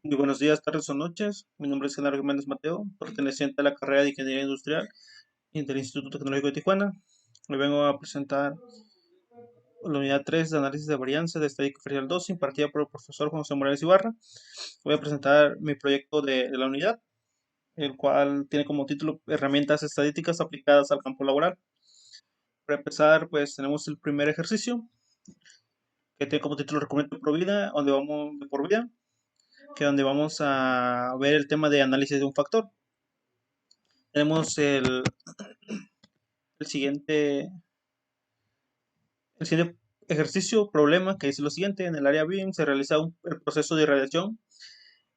Muy buenos días, tardes o noches. Mi nombre es Genaro Jiménez Mateo, perteneciente a la carrera de Ingeniería Industrial y del Instituto Tecnológico de Tijuana. Hoy vengo a presentar la unidad 3 de análisis de varianza de Estadística Diferencial 2, impartida por el profesor Juan José Morales Ibarra. Voy a presentar mi proyecto de la unidad, el cual tiene como título Herramientas estadísticas aplicadas al campo laboral. Para empezar, pues tenemos el primer ejercicio, que tiene como título Recubrimiento por vida, donde vamos de por vida, que donde vamos a ver el tema de análisis de un factor. Tenemos el siguiente, el siguiente ejercicio, problema, que dice lo siguiente: en el área BIM se realiza el proceso de irradiación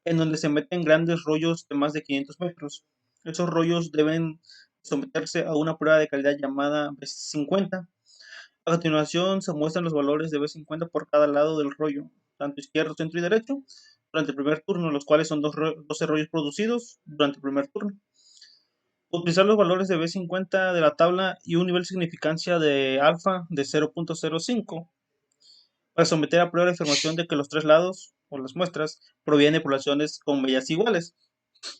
en donde se meten grandes rollos de más de 500 metros. Esos rollos deben someterse a una prueba de calidad llamada B50. A continuación se muestran los valores de B50 por cada lado del rollo, tanto izquierdo, centro y derecho, durante el primer turno, los cuales son 12 rollos producidos durante el primer turno. Utilizar los valores de B50 de la tabla y un nivel de significancia de alfa de 0.05 para someter a prueba la afirmación de que los tres lados o las muestras provienen de poblaciones con medias iguales.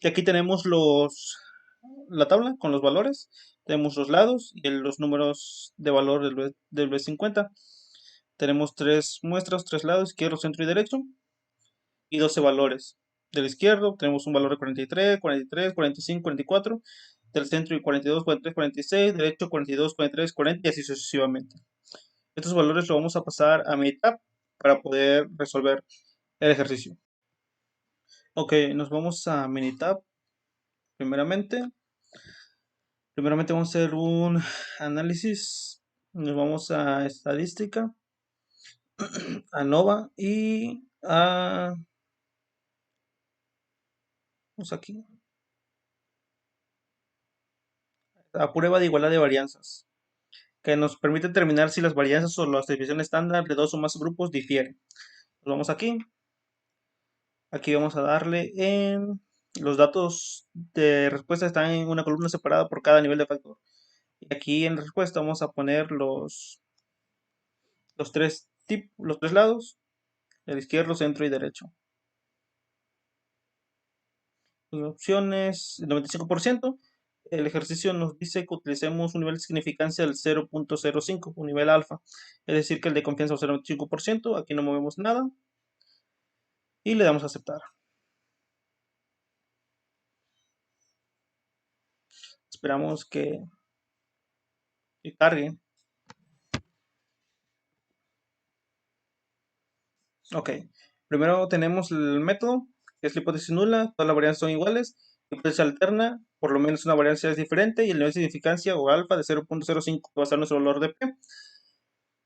Y aquí tenemos la tabla con los valores, tenemos los lados y los números de valor del B50. Tenemos tres muestras, tres lados, izquierdo, centro y derecho, y 12 valores. Del izquierdo tenemos un valor de 43, 43, 45, 44. Del centro y 42, 43, 46. Derecho 42, 43, 40 y así sucesivamente. Estos valores lo vamos a pasar a Minitab para poder resolver el ejercicio. Ok, nos vamos a Minitab primeramente. Primeramente vamos a hacer un análisis. Nos vamos a estadística, a Nova y vamos aquí, a prueba de igualdad de varianzas, que nos permite determinar si las varianzas o las distribuciones estándar de dos o más grupos difieren. Nos vamos aquí. Aquí vamos a darle en los datos de respuesta están en una columna separada por cada nivel de factor. Y aquí en la respuesta vamos a poner los tres lados, el izquierdo, centro y derecho. Las opciones, el 95%. El ejercicio nos dice que utilicemos un nivel de significancia del 0.05, un nivel alfa. Es decir, que el de confianza va a ser el 95%. Aquí no movemos nada. Y le damos a aceptar. Esperamos que cargue. Ok, primero tenemos el método, que es la hipótesis nula, todas las varianzas son iguales. Hipótesis alterna, por lo menos una varianza es diferente, y el nivel de significancia o alfa de 0.05, que va a ser nuestro valor de P.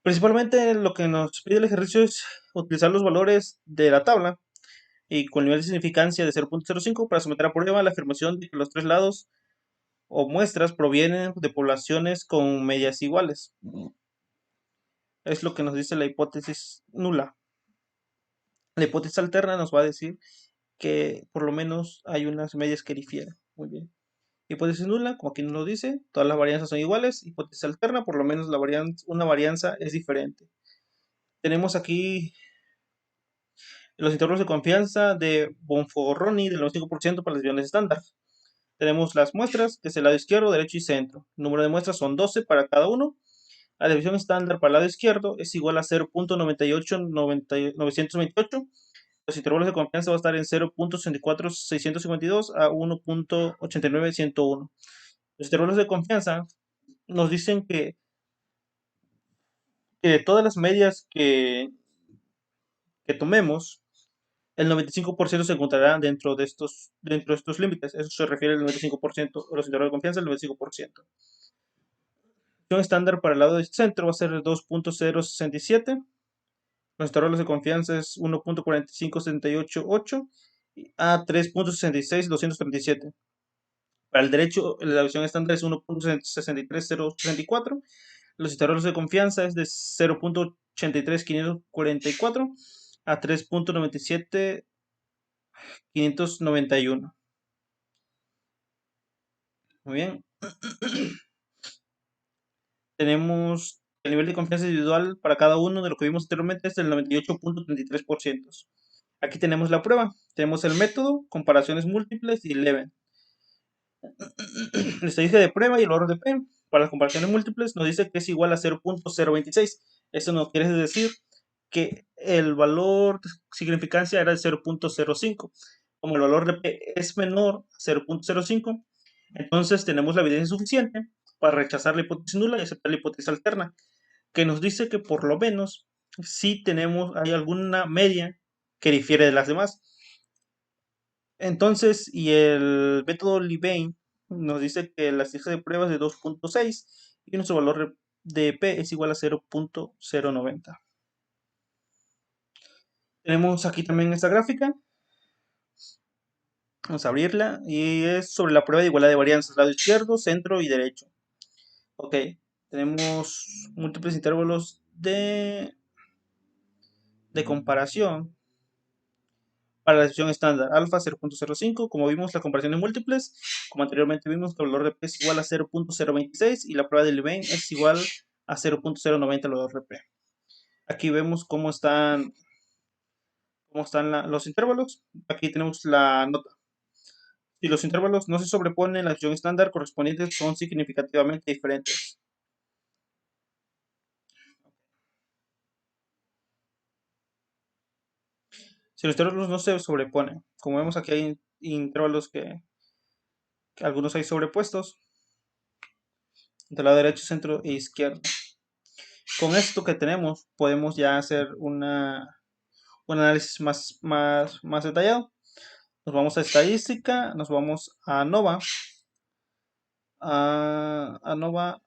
Principalmente lo que nos pide el ejercicio es utilizar los valores de la tabla y con nivel de significancia de 0.05 para someter a prueba la afirmación de que los tres lados o muestras provienen de poblaciones con medias iguales. Es lo que nos dice la hipótesis nula. La hipótesis alterna nos va a decir que por lo menos hay unas medias que difieren. Muy bien. Hipótesis nula, como aquí nos lo dice, todas las varianzas son iguales. Hipótesis alterna, por lo menos una varianza es diferente. Tenemos aquí los intervalos de confianza de Bonforroni del 95% para las divisiones estándar. Tenemos las muestras, que es el lado izquierdo, derecho y centro. El número de muestras son 12 para cada uno. La división estándar para el lado izquierdo es igual a 0.98928. Los intervalos de confianza va a estar en 0.64652 a 1.89101. Los intervalos de confianza nos dicen que de todas las medias que tomemos, el 95% se encontrará dentro de estos límites. Eso se refiere al 95%, los intervalos de confianza, el 95%. La división estándar para el lado del centro va a ser 2.067. Los intervalos de confianza es 1.45788 a 3.66237. Para el derecho, la versión estándar es 1.63034. Los intervalos de confianza es de 0.83544 a 3.97591. Muy bien. Tenemos el nivel de confianza individual para cada uno de lo que vimos anteriormente es del 98.33%. Aquí tenemos la prueba. Tenemos el método, comparaciones múltiples y Leven. La estadística de prueba y el valor de P para las comparaciones múltiples nos dice que es igual a 0.026. Eso nos quiere decir que el valor de significancia era de 0.05. Como el valor de P es menor a 0.05, entonces tenemos la evidencia suficiente para rechazar la hipótesis nula y aceptar la hipótesis alterna, que nos dice que por lo menos sí hay alguna media que difiere de las demás. Entonces, y el método Levene nos dice que la cifra de pruebas es de 2.6 y nuestro valor de P es igual a 0.090. Tenemos aquí también esta gráfica. Vamos a abrirla y es sobre la prueba de igualdad de varianzas, lado izquierdo, centro y derecho. Ok, tenemos múltiples intervalos de comparación para la desviación estándar, alfa 0.05. Como vimos, las comparaciones múltiples, como anteriormente vimos, que el valor de P es igual a 0.026 y la prueba de Levene es igual a 0.090 el valor de P. Aquí vemos cómo están los intervalos. Aquí tenemos la nota. Si los intervalos no se sobreponen, la desviación estándar correspondientes son significativamente diferentes. Si los intervalos no se sobreponen, como vemos aquí hay intervalos que algunos hay sobrepuestos, del lado derecho, centro e izquierdo. Con esto que tenemos, podemos ya hacer un análisis más detallado. Nos vamos a estadística, nos vamos a ANOVA, a ANOVA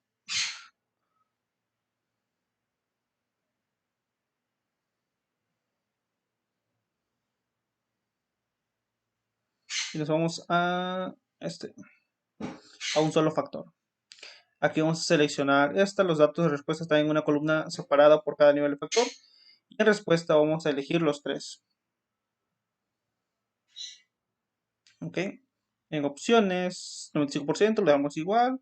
y nos vamos a un solo factor. Aquí vamos a seleccionar los datos de respuesta están en una columna separada por cada nivel de factor. Y en respuesta vamos a elegir los tres. ¿Ok? En opciones, 95%, le damos igual.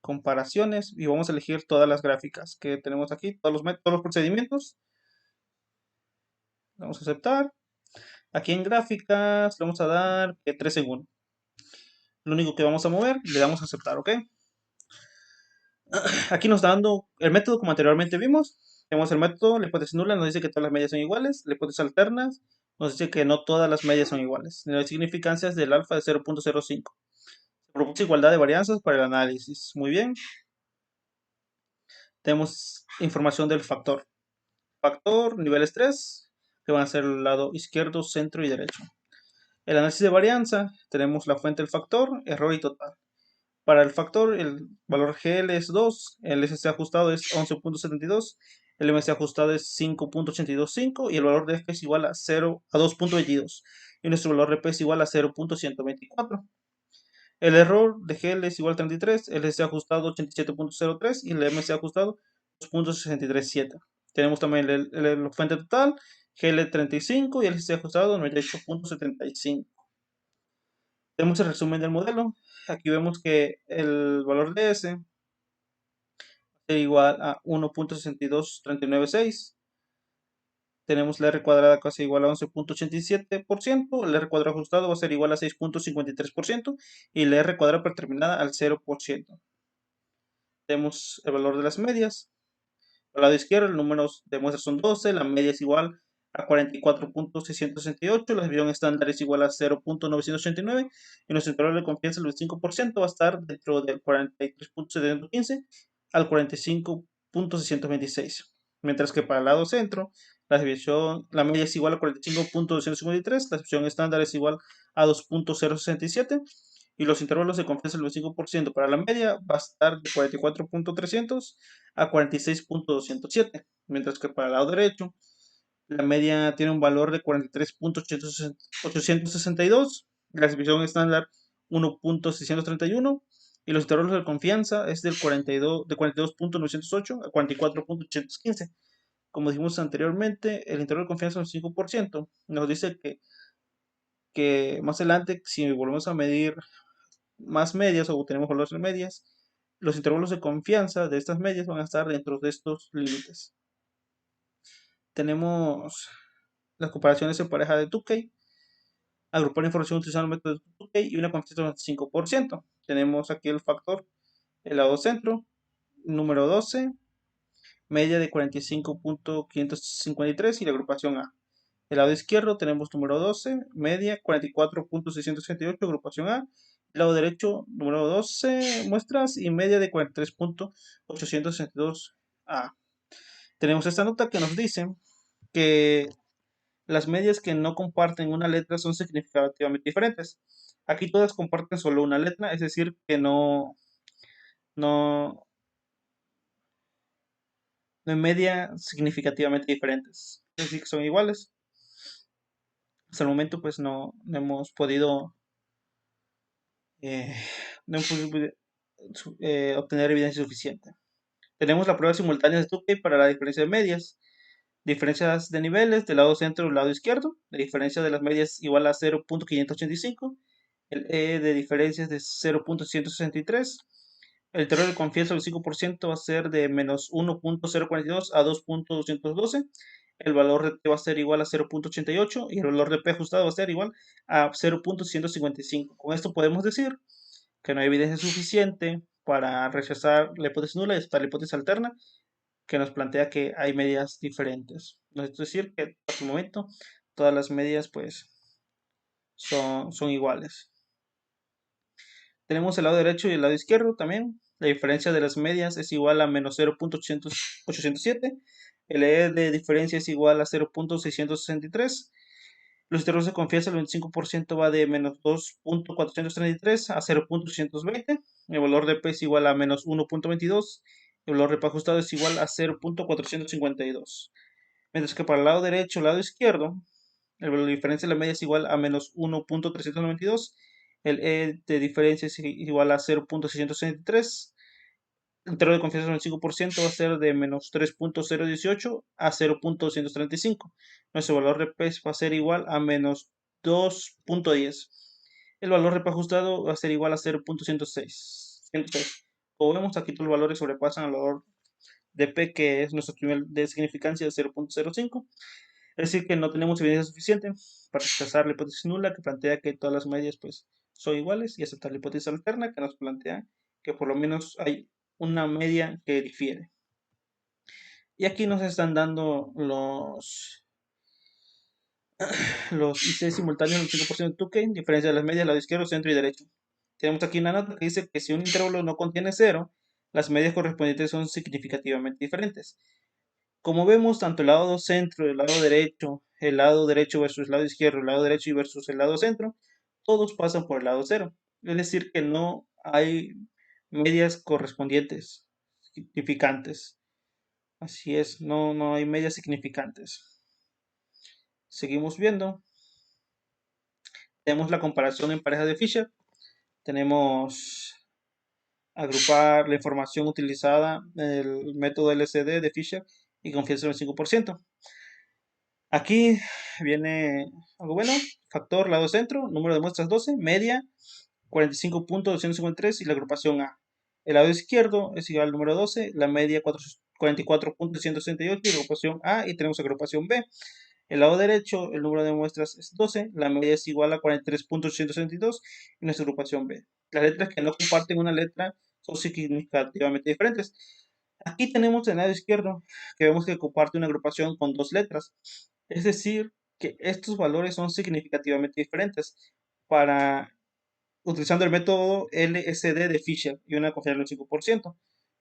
Comparaciones y vamos a elegir todas las gráficas que tenemos aquí, todos los procedimientos. Vamos a aceptar. Aquí en gráficas le vamos a dar 3 segundos. Lo único que vamos a mover, le damos a aceptar, ¿ok? Aquí nos está dando el método como anteriormente vimos. Tenemos el método, la hipótesis nula nos dice que todas las medias son iguales, la hipótesis alternas nos dice que no todas las medias son iguales. Las significancias del alfa de 0.05. Se propone igualdad de varianzas para el análisis. Muy bien. Tenemos información del factor. Factor, niveles 3, que van a ser el lado izquierdo, centro y derecho. El análisis de varianza, tenemos la fuente del factor, error y total. Para el factor, el valor GL es 2, el SC ajustado es 11.72, el MC ajustado es 5.825 y el valor de F es igual a 2.22 y nuestro valor de P es igual a 0.124. El error de GL es igual a 33, el SC ajustado 87.03 y el MC ajustado 2.637. Tenemos también la fuente total, GL 35 y el SC ajustado 98.75. Tenemos el resumen del modelo. Aquí vemos que el valor de S es igual a 1.62396. Tenemos la R cuadrada casi igual a 11.87%. El R cuadrado ajustado va a ser igual a 6.53% y la R cuadrada predeterminada al 0%. Tenemos el valor de las medias. Al lado izquierdo, el número de muestras son 12, la media es igual a 44.668, la desviación estándar es igual a 0.989 y nuestro intervalo de confianza, el 25%, va a estar dentro del 43.715 al 45.626. Mientras que para el lado centro, la media es igual a 45.253, la desviación estándar es igual a 2.067 y los intervalos de confianza del 25% para la media va a estar de 44.300 a 46.207, mientras que para el lado derecho la media tiene un valor de 43.862, la desviación estándar 1.631 y los intervalos de confianza es de 42.908 a 44.815. Como dijimos anteriormente, el intervalo de confianza es un 5%. Nos dice que más adelante, si volvemos a medir más medias o tenemos valores de medias, los intervalos de confianza de estas medias van a estar dentro de estos límites. Tenemos las comparaciones en pareja de Tukey. Agrupar información utilizando el método de Tukey y una confianza del 95%. Tenemos aquí el factor, el lado centro, número 12, media de 45.553 y la agrupación A. El lado izquierdo tenemos número 12, media 44.668, agrupación A. El lado derecho, número 12, muestras y media de 43.862 A. Tenemos esta nota que nos dice que las medias que no comparten una letra son significativamente diferentes. Aquí todas comparten solo una letra, es decir, que no, no hay media significativamente diferentes. Es decir, que son iguales. Hasta el momento, pues no hemos podido, eh, no hemos podido obtener evidencia suficiente. Tenemos la prueba simultánea de Tukey para la diferencia de medias. Diferencias de niveles del lado centro y del lado izquierdo. La diferencia de las medias igual a 0.585. El E de diferencias de 0.163. El intervalo de confianza del 5% va a ser de menos 1.042 a 2.212. El valor de T va a ser igual a 0.88 y el valor de P ajustado va a ser igual a 0.155. Con esto podemos decir que no hay evidencia suficiente para rechazar la hipótesis nula y aceptar la hipótesis alterna que nos plantea que hay medias diferentes. Es decir, que hasta el momento todas las medias pues son iguales. Tenemos el lado derecho y el lado izquierdo también. La diferencia de las medias es igual a menos 0.807. El E de diferencia es igual a 0.663. Los intervalos de confianza, el 25% va de menos 2.433 a 0.620. El valor de P es igual a menos 1.22. El valor de P ajustado es igual a 0.452. Mientras que para el lado derecho y el lado izquierdo, el valor de diferencia de la media es igual a menos 1.392. El E de diferencia es igual a 0.663. El intervalo de confianza del 25% va a ser de menos 3.018 a 0.235. Nuestro valor de P va a ser igual a menos 2.10. El valor de P ajustado va a ser igual a 0.106. Como vemos, aquí todos los valores sobrepasan el valor de P, que es nuestro nivel de significancia de 0.05. Es decir, que no tenemos evidencia suficiente para rechazar la hipótesis nula que plantea que todas las medias pues, son iguales y aceptar la hipótesis alterna que nos plantea que por lo menos hay una media que difiere. Y aquí nos están dando los IC simultáneos del 5% de Tukey, diferencia de las medias, lado izquierdo, centro y derecho. Tenemos aquí una nota que dice que si un intervalo no contiene cero, las medias correspondientes son significativamente diferentes. Como vemos, tanto el lado centro, el lado derecho versus el lado izquierdo, el lado derecho y versus el lado centro, todos pasan por el lado cero. Es decir, que no hay medias correspondientes, significantes. Así es, no hay medias significantes. Seguimos viendo. Tenemos la comparación en parejas de Fisher. Tenemos agrupar la información utilizada en el método LCD de Fisher y confianza en el 5%. Aquí viene algo bueno, factor lado centro, número de muestras 12, media 45.253 y la agrupación A. El lado izquierdo es igual al número 12, la media 44.168 y la agrupación A y tenemos agrupación B. El lado derecho, el número de muestras es 12, la media es igual a 43.862 y nuestra agrupación B. Las letras que no comparten una letra son significativamente diferentes. Aquí tenemos el lado izquierdo, que vemos que comparte una agrupación con dos letras. Es decir, que estos valores son significativamente diferentes para utilizando el método LSD de Fisher y una confianza del 5%,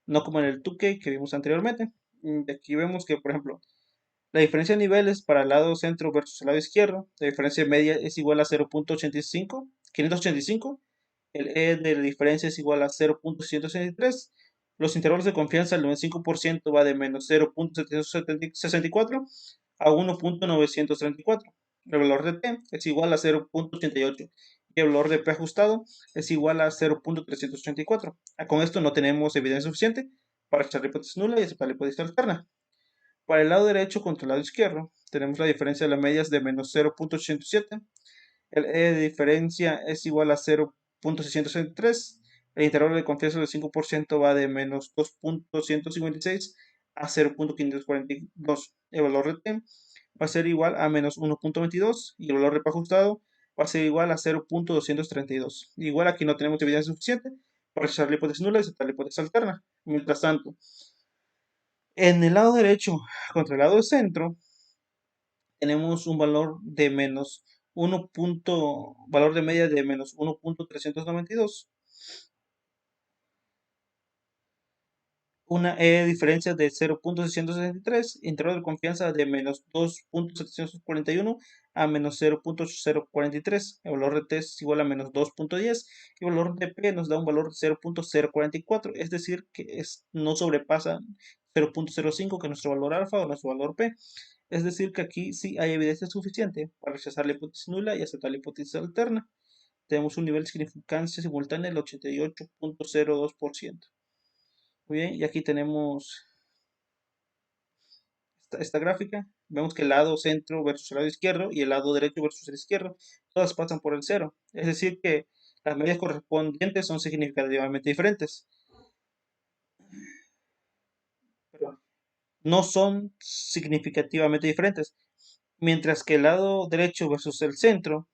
no como en el Tukey que vimos anteriormente. Aquí vemos que, por ejemplo, la diferencia de niveles para el lado centro versus el lado izquierdo, la diferencia media es igual a 0.85, 585, el E de la diferencia es igual a 0.163, los intervalos de confianza del 95% va de menos 0.764 a 1.934. El valor de T es igual a 0.88 y el valor de P ajustado es igual a 0.384. Con esto no tenemos evidencia suficiente para echar la hipótesis nula y aceptar la hipótesis alterna. Para el lado derecho contra el lado izquierdo, tenemos la diferencia de las medias de menos 0.87. El E de diferencia es igual a 0.663. El intervalo de confianza del 5% va de menos 2.156 a 0.542. El valor de T va a ser igual a menos 1.22 y el valor de P ajustado va a ser igual a 0.232. Igual aquí no tenemos evidencia suficiente para rechazar la hipótesis nula y aceptar la hipótesis alterna. Mientras tanto, en el lado derecho contra el lado del centro, tenemos un valor de menos valor de media de menos 1.392, una diferencia de 0.663, intervalo de confianza de menos 2.741 a menos 0.043, el valor de t es igual a menos 2.10 y el valor de p nos da un valor de 0.044, es decir, que no sobrepasa 0.05, que es nuestro valor alfa o nuestro valor p. Es decir, que aquí sí hay evidencia suficiente para rechazar la hipótesis nula y aceptar la hipótesis alterna. Tenemos un nivel de significancia simultánea del 88.02%. Muy bien, y aquí tenemos esta gráfica. Vemos que el lado centro versus el lado izquierdo y el lado derecho versus el izquierdo, todas pasan por el cero. Es decir, que las medias correspondientes son significativamente diferentes. Pero no son significativamente diferentes. Mientras que el lado derecho versus el centro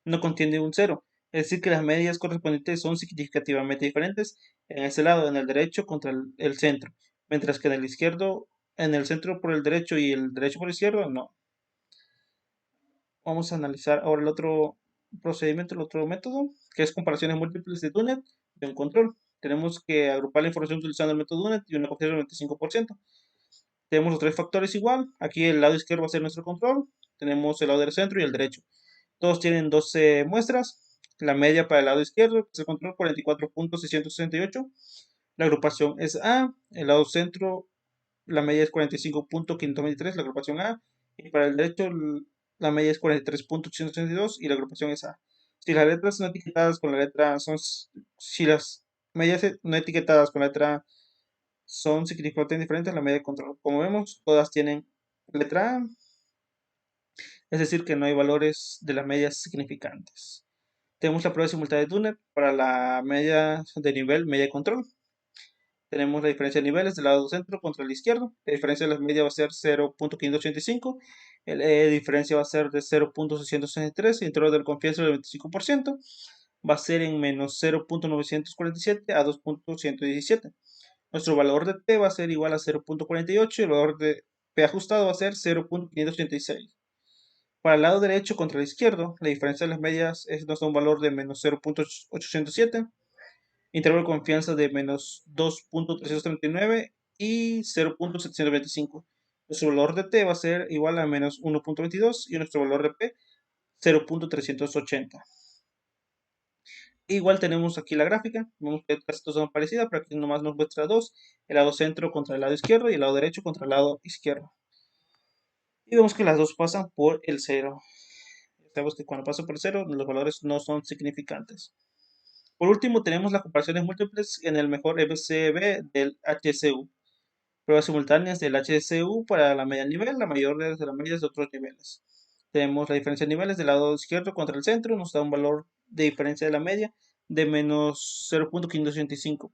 no contiene un cero. Es decir, que las medias correspondientes son significativamente diferentes en ese lado, en el derecho contra el centro. Mientras que en el izquierdo, en el centro por el derecho y el derecho por el izquierdo, no. Vamos a analizar ahora el otro procedimiento, el otro método, que es comparaciones múltiples de Dunet de un control. Tenemos que agrupar la información utilizando el método Dunet y una confianza del 25%. Tenemos los tres factores igual. Aquí el lado izquierdo va a ser nuestro control. Tenemos el lado del centro y el derecho. Todos tienen 12 muestras. La media para el lado izquierdo, que es el control 44.668. La agrupación es A. El lado centro, la media es 45.523, la agrupación A. Y para el derecho, la media es 43.832 y la agrupación es A. Si las letras no etiquetadas con la letra son, si las medias no etiquetadas con la letra son significativamente diferentes, la media de control. Como vemos, todas tienen letra A, es decir, que no hay valores de las medias significantes. Tenemos la prueba simultánea de Dunner para la media de nivel, media de control. Tenemos la diferencia de niveles del lado centro contra el izquierdo. La diferencia de las medias va a ser 0.585. El de diferencia va a ser de 0.663. Y el intervalo de confianza del 25%. Va a ser en menos 0.947 a 2.117. Nuestro valor de t va a ser igual a 0.48 y el valor de p ajustado va a ser 0.586. Para el lado derecho contra el izquierdo, la diferencia de las medias nos da un valor de menos 0.807, intervalo de confianza de menos 2.339 y 0.725. Nuestro valor de t va a ser igual a menos 1.22 y nuestro valor de p 0.380. Igual tenemos aquí la gráfica, vemos que casi todas son parecidas, pero aquí nomás nos muestra dos, el lado centro contra el lado izquierdo y el lado derecho contra el lado izquierdo. Y vemos que las dos pasan por el cero. Sabemos que cuando pasa por el cero, los valores no son significantes. Por último, tenemos las comparaciones múltiples en el mejor MCB del HCU. Pruebas simultáneas del HCU para la media nivel, la mayor de las medias de otros niveles. Tenemos la diferencia de niveles del lado izquierdo contra el centro, nos da un valor de diferencia de la media de menos 0.585.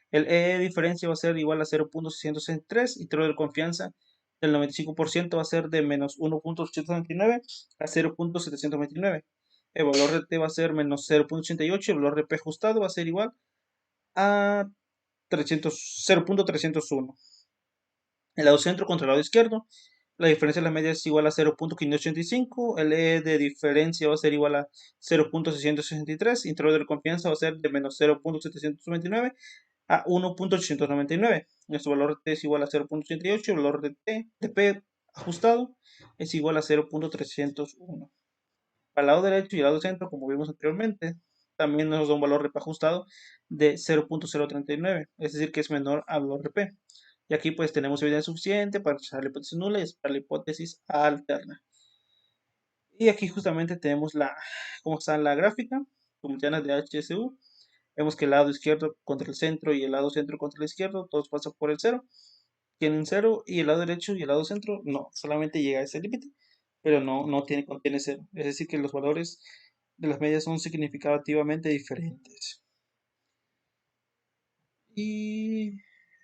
El E de diferencia va a ser igual a 0.663 y intervalo de confianza del 95% va a ser de menos 1.829 a 0.729. El valor de T va a ser menos 0.88 y el valor de P ajustado va a ser igual a 0.301. El lado centro contra el lado izquierdo, la diferencia de las medias es igual a 0.585, el E de diferencia va a ser igual a 0.663, intervalo de confianza va a ser de menos 0.729 a 1.899. Nuestro valor de T es igual a 0.88, el valor de P ajustado es igual a 0.301. Para el lado derecho y el lado centro, como vimos anteriormente, también nos da un valor de P ajustado de 0.039, es decir, que es menor al valor de P. Y aquí pues tenemos evidencia suficiente para rechazar la hipótesis nula y para la hipótesis alterna. Y aquí justamente tenemos cómo está la gráfica simultánea de HSU. Vemos que el lado izquierdo contra el centro y el lado centro contra el izquierdo, todos pasan por el cero, tienen cero, y el lado derecho y el lado centro no, solamente llega a ese límite, pero no contiene cero. Es decir, que los valores de las medias son significativamente diferentes. Y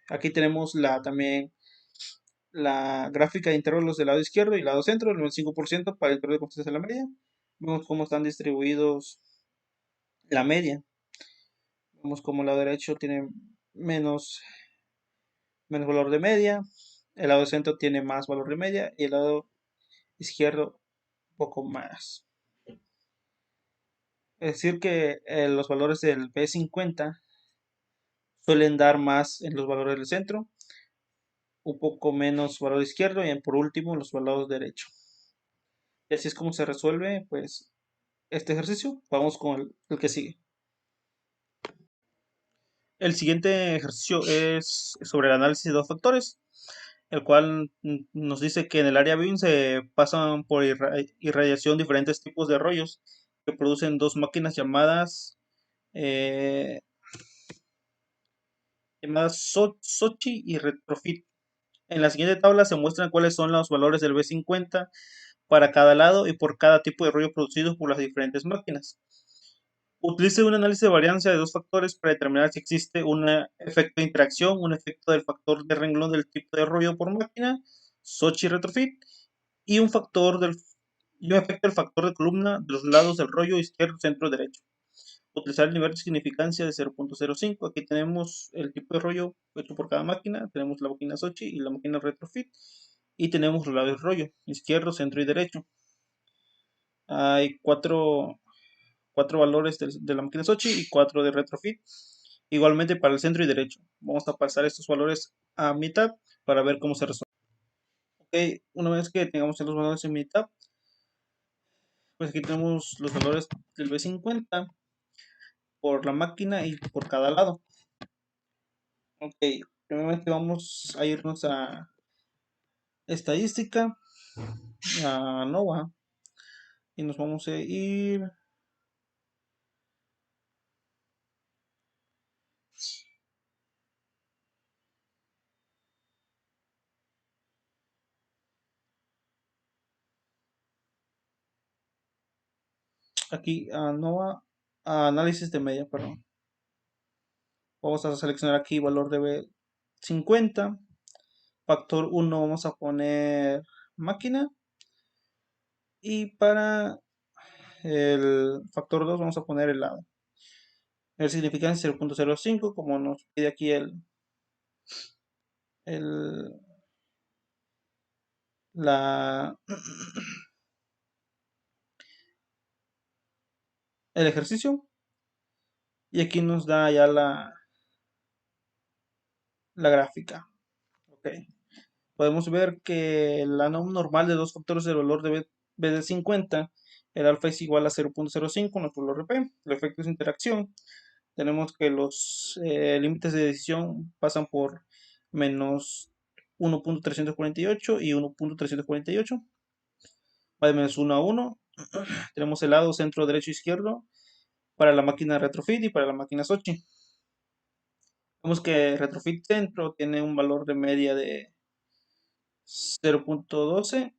aquí tenemos también la gráfica de intervalos del lado izquierdo y lado centro, el 95% para el intervalo de confianza de la media, Vemos cómo están distribuidos la media. Vemos como el lado derecho tiene menos, menos valor de media, el lado centro tiene más valor de media y el lado izquierdo un poco más. Es decir que los valores del B50 suelen dar más en los valores del centro, un poco menos valor izquierdo y por último los valores derecho. Y así es como se resuelve pues este ejercicio. Vamos con el que sigue. El siguiente ejercicio es sobre el análisis de dos factores, el cual nos dice que en el área BIM se pasan por irradiación diferentes tipos de rollos que producen dos máquinas eh, llamadas Sochi y Retrofit. En la siguiente tabla se muestran cuáles son los valores del B50 para cada lado y por cada tipo de rollo producido por las diferentes máquinas. Utilice un análisis de varianza de dos factores para determinar si existe un efecto de interacción, un efecto del factor de renglón del tipo de rollo por máquina, Sochi Retrofit, y un efecto del factor de columna de los lados del rollo izquierdo, centro, derecho. Utilizar el nivel de significancia de 0.05. Aquí tenemos el tipo de rollo hecho por cada máquina. Tenemos la máquina Sochi y la máquina Retrofit. Y tenemos los lados del rollo, izquierdo, centro y derecho. Hay cuatro valores de la máquina Sochi y cuatro de Retrofit. Igualmente para el centro y derecho. Vamos a pasar estos valores a mitad para ver cómo se resuelve. Ok, una vez que tengamos los valores en mitad, pues aquí tenemos los valores del B50 por la máquina y por cada lado. Ok, primeramente vamos a irnos a estadística, a NOVA, y nos vamos a ir aquí a NOVA, a análisis de media, perdón. Vamos a seleccionar aquí valor de B50, factor 1 vamos a poner máquina, y para el factor 2 vamos a poner el lado. El significante 0.05, como nos pide aquí el, la, el ejercicio. Y aquí nos da ya la gráfica. Okay. Podemos ver que la normal de dos factores del valor de B de 50, el alfa es igual a 0.05, nuestro valor de P. El efecto es interacción. Tenemos que los límites de decisión pasan por menos 1.348 y 1.348. Va de menos 1 a 1. Tenemos el lado centro, derecho, izquierdo para la máquina Retrofit y para la máquina Sochi. Vemos que Retrofit centro tiene un valor de media de 0.12.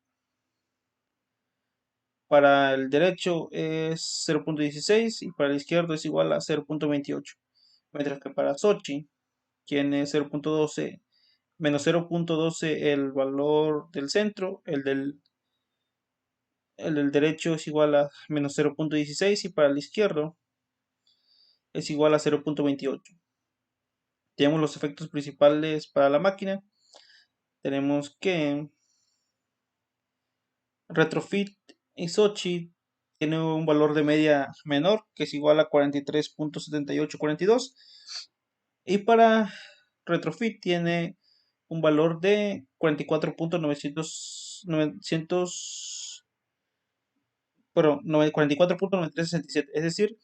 Para el derecho es 0.16 y para el izquierdo es igual a 0.28. Mientras que para Sochi tiene 0.12 menos 0.12 el valor del centro, el del derecho es igual a menos 0.16 y para el izquierdo es igual a 0.28. Tenemos los efectos principales para la máquina. Tenemos que Retrofit y Sochi tiene un valor de media menor, que es igual a 43.7842. Y para Retrofit tiene un valor de 44.900, perdón, 44.9367. Es decir,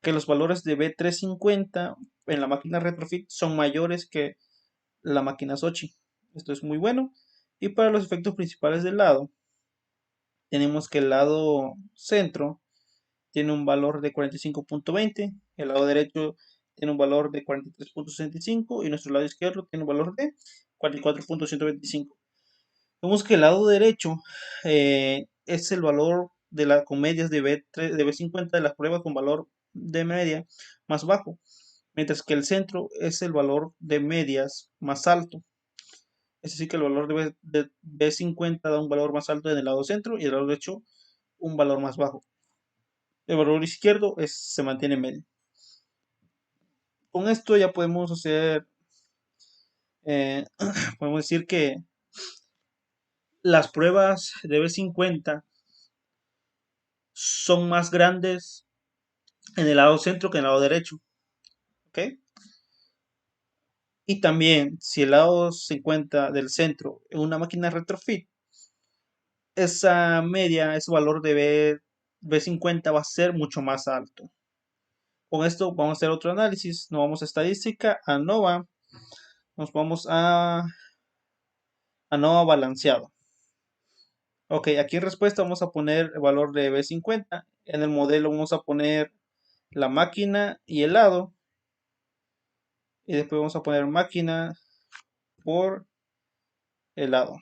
que los valores de B350 en la máquina Retrofit son mayores que la máquina Sochi. Esto es muy bueno. Y para los efectos principales del lado, tenemos que el lado centro tiene un valor de 45.20, el lado derecho tiene un valor de 43.65 y nuestro lado izquierdo tiene un valor de 44.125. Vemos que el lado derecho es el valor de las comedias de B50 de las pruebas con valor de media más bajo, mientras que el centro es el valor de medias más alto. Es decir, que el valor de B50 da un valor más alto en el lado centro y el lado derecho un valor más bajo. El valor izquierdo se mantiene en medio. Con esto ya podemos hacer, eh, podemos decir que las pruebas de B50 son más grandes en el lado centro que en el lado derecho. ¿Ok? Y también, si el lado se encuentra del centro en una máquina retrofit, esa media, ese valor de B50 va a ser mucho más alto. Con esto vamos a hacer otro análisis. Nos vamos a estadística, a ANOVA, nos vamos a ANOVA balanceado. Ok, aquí en respuesta vamos a poner el valor de B50. En el modelo vamos a poner la máquina y el lado. Y después vamos a poner máquina por el lado.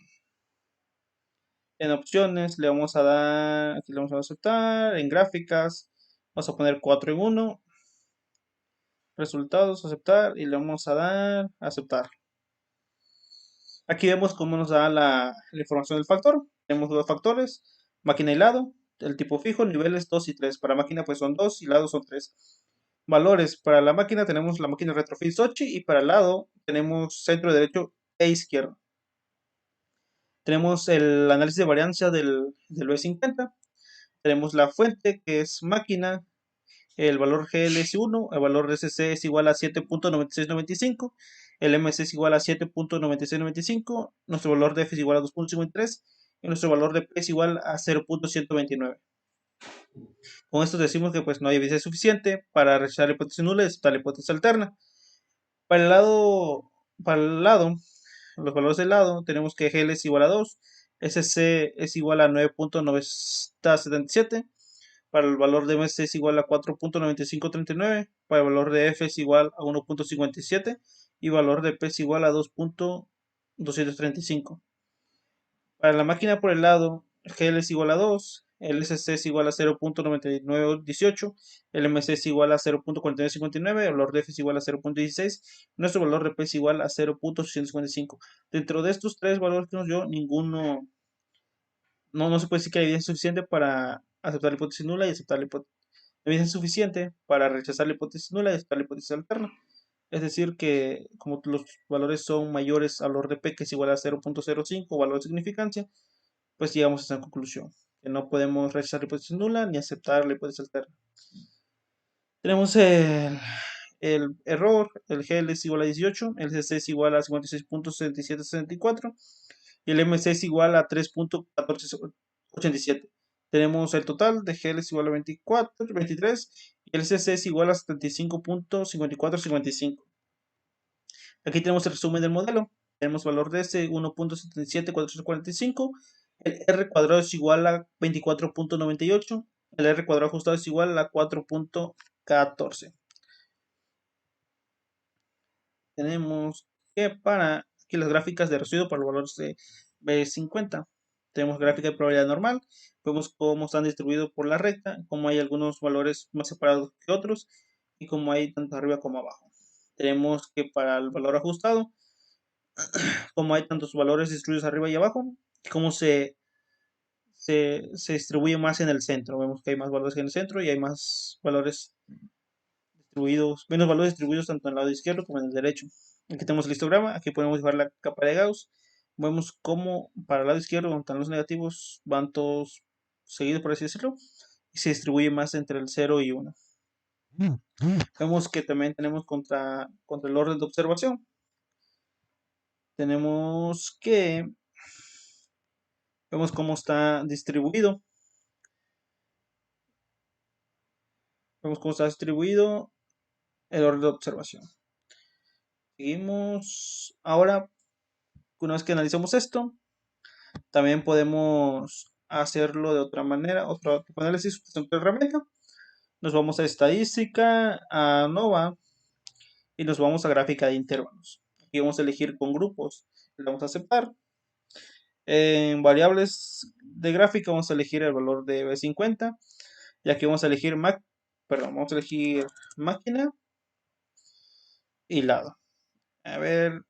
En opciones le vamos a dar, aquí le vamos a aceptar, en gráficas vamos a poner 4 en 1, resultados, aceptar y le vamos a dar aceptar. Aquí vemos cómo nos da la información del factor. Tenemos dos factores, máquina y lado, el tipo fijo, niveles 2 y 3. Para máquina pues son 2 y lado son 3. Valores, para la máquina tenemos la máquina retrofit Sochi y para el lado tenemos centro derecho e izquierdo. Tenemos el análisis de varianza del B50. Tenemos la fuente que es máquina, el valor GL es 1, el valor de SC es igual a 7.9695, el MC es igual a 7.9695, nuestro valor de F es igual a 2.53 y nuestro valor de P es igual a 0.129. Con esto decimos que pues no hay evidencia suficiente para rechazar la hipótesis nula y aceptar la hipótesis alterna. Para el lado, para el lado, los valores del lado, tenemos que GL es igual a 2, SC es igual a 9.977, para el valor de MS es igual a 4.9539, para el valor de F es igual a 1.57 y valor de P es igual a 2.235. Para la máquina por el lado, GL es igual a 2, el SC es igual a 0.9918, el MC es igual a 0.4959, el valor de F es igual a 0.16, nuestro valor de P es igual a 0.655. Dentro de estos tres valores que nos dio, ninguno, no se puede decir que hay evidencia suficiente para aceptar la hipótesis nula y aceptar la evidencia suficiente para rechazar la hipótesis nula y aceptar la hipótesis alterna. Es decir, que como los valores son mayores al valor de P, que es igual a 0.05, valor de significancia, pues llegamos a esa conclusión, que no podemos rechazar la hipótesis nula ni aceptar la hipótesis alterna. Tenemos el error, el GL es igual a 18, el CC es igual a 56.6764 y el MC es igual a 3.1487. Tenemos el total de GL es igual a 24, 23 y el CC es igual a 75.5455. Aquí tenemos el resumen del modelo. Tenemos valor de S 1.77445. El R cuadrado es igual a 24.98. El R cuadrado ajustado es igual a 4.14. Tenemos que para aquí las gráficas de residuo para los valores de B50. Tenemos gráfica de probabilidad normal. Vemos cómo están distribuidos por la recta, cómo hay algunos valores más separados que otros y cómo hay tanto arriba como abajo. Tenemos que para el valor ajustado, como hay tantos valores distribuidos arriba y abajo, cómo se distribuye más en el centro. Vemos que hay más valores en el centro y hay más valores distribuidos, menos valores distribuidos tanto en el lado izquierdo como en el derecho. Aquí tenemos el histograma, aquí podemos dibujar la capa de Gauss. Vemos cómo para el lado izquierdo, donde están los negativos, van todos seguidos, por así decirlo, y se distribuye más entre el 0 y 1. Vemos que también tenemos contra el orden de observación. Tenemos que vemos cómo está distribuido. Vemos cómo está distribuido el orden de observación. Seguimos. Ahora, una vez que analizamos esto, también podemos hacerlo de otra manera, otro tipo de análisis, otra herramienta. Nos vamos a estadística, a ANOVA y nos vamos a gráfica de intervalos. Aquí vamos a elegir con grupos, le vamos a aceptar. En variables de gráfica vamos a elegir el valor de B50 y aquí vamos a elegir vamos a elegir máquina y lado. A ver,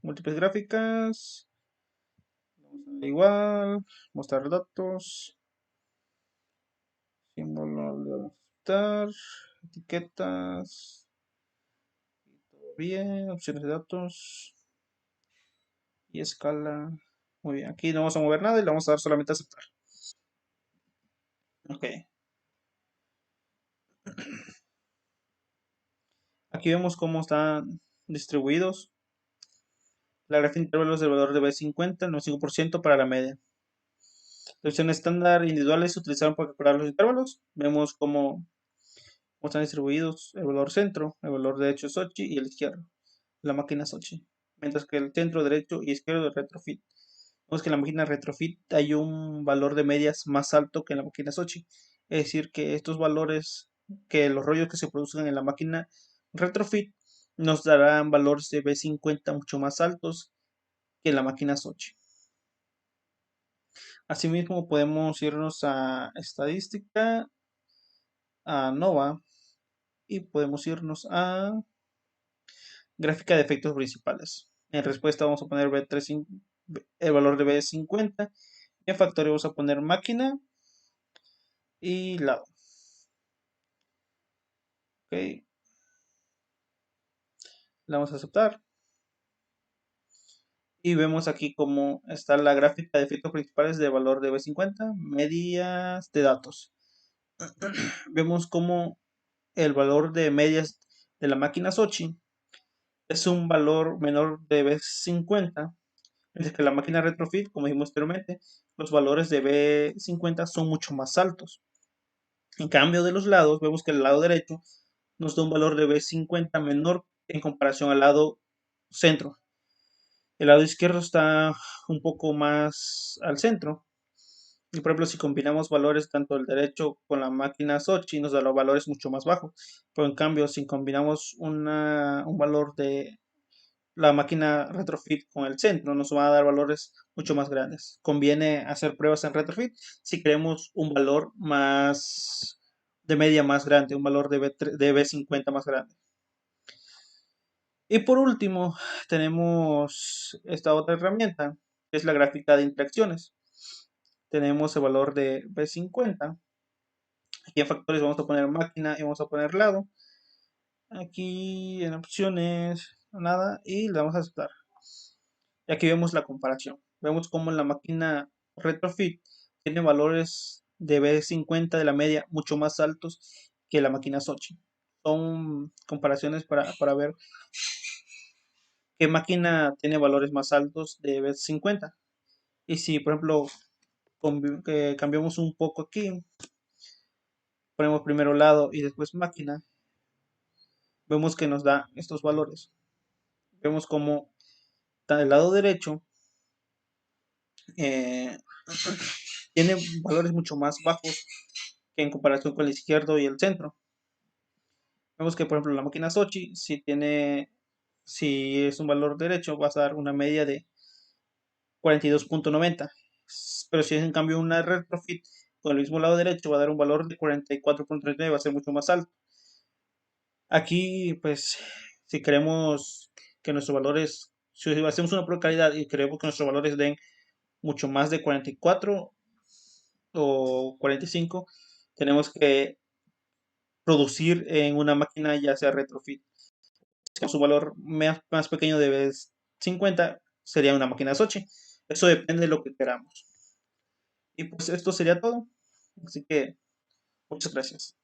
múltiples gráficas, vamos a igual, mostrar datos, Símbolo le vamos a dar. Etiquetas. Todo bien. Opciones de datos. Y escala. Muy bien. Aquí no vamos a mover nada y le vamos a dar solamente a aceptar. Ok. Aquí vemos cómo están distribuidos. La gráfica de intervalos del valor de B50, el 95% para la media. La opción estándar individuales se utilizaron para calcular los intervalos. Vemos cómo están distribuidos el valor centro, el valor derecho Sochi y el izquierdo, la máquina Sochi. Mientras que el centro derecho y izquierdo es retrofit. Vemos que en la máquina retrofit hay un valor de medias más alto que en la máquina Sochi. Es decir, que estos valores, que los rollos que se producen en la máquina retrofit nos darán valores de B50 mucho más altos que en la máquina Sochi. Asimismo, podemos irnos a estadística, a Nova, y podemos irnos a gráfica de efectos principales. En respuesta vamos a poner el valor de B50. En factorio vamos a poner máquina y lado. Ok, le vamos a aceptar. Y vemos aquí cómo está la gráfica de efectos principales de valor de B50, medias de datos. Vemos cómo el valor de medias de la máquina Sochi es un valor menor de B50, mientras que la máquina retrofit, como dijimos anteriormente, los valores de B50 son mucho más altos. En cambio, de los lados, vemos que el lado derecho nos da un valor de B50 menor en comparación al lado centro. El lado izquierdo está un poco más al centro. Y por ejemplo, si combinamos valores tanto del derecho con la máquina Sochi, nos da los valores mucho más bajos. Pero en cambio, si combinamos un valor de la máquina retrofit con el centro, nos va a dar valores mucho más grandes. Conviene hacer pruebas en retrofit si queremos un valor más de media más grande, un valor de B50 más grande. Y por último, tenemos esta otra herramienta, que es la gráfica de interacciones. Tenemos el valor de B50. Aquí en factores vamos a poner máquina y vamos a poner lado. Aquí en opciones, nada, y le vamos a aceptar. Y aquí vemos la comparación. Vemos cómo la máquina retrofit tiene valores de B50 de la media mucho más altos que la máquina Sochi. Son comparaciones para ver qué máquina tiene valores más altos de B50. Y si, por ejemplo, cambiamos un poco aquí, ponemos primero lado y después máquina, vemos que nos da estos valores. Vemos como el lado derecho eh, tiene valores mucho más bajos que en comparación con el izquierdo y el centro. Vemos que, por ejemplo, la máquina Sochi, si es un valor derecho, va a dar una media de 42.90. Pero si es en cambio una retrofit con el mismo lado derecho, va a dar un valor de 44.39, va a ser mucho más alto. Aquí, pues, si queremos que nuestros valores, si hacemos una prueba de calidad y queremos que nuestros valores den mucho más de 44 o 45, tenemos que producir en una máquina ya sea retrofit. Si su valor más pequeño de 50 sería una máquina Sochi. Eso depende de lo que queramos. Y pues esto sería todo. Así que muchas gracias.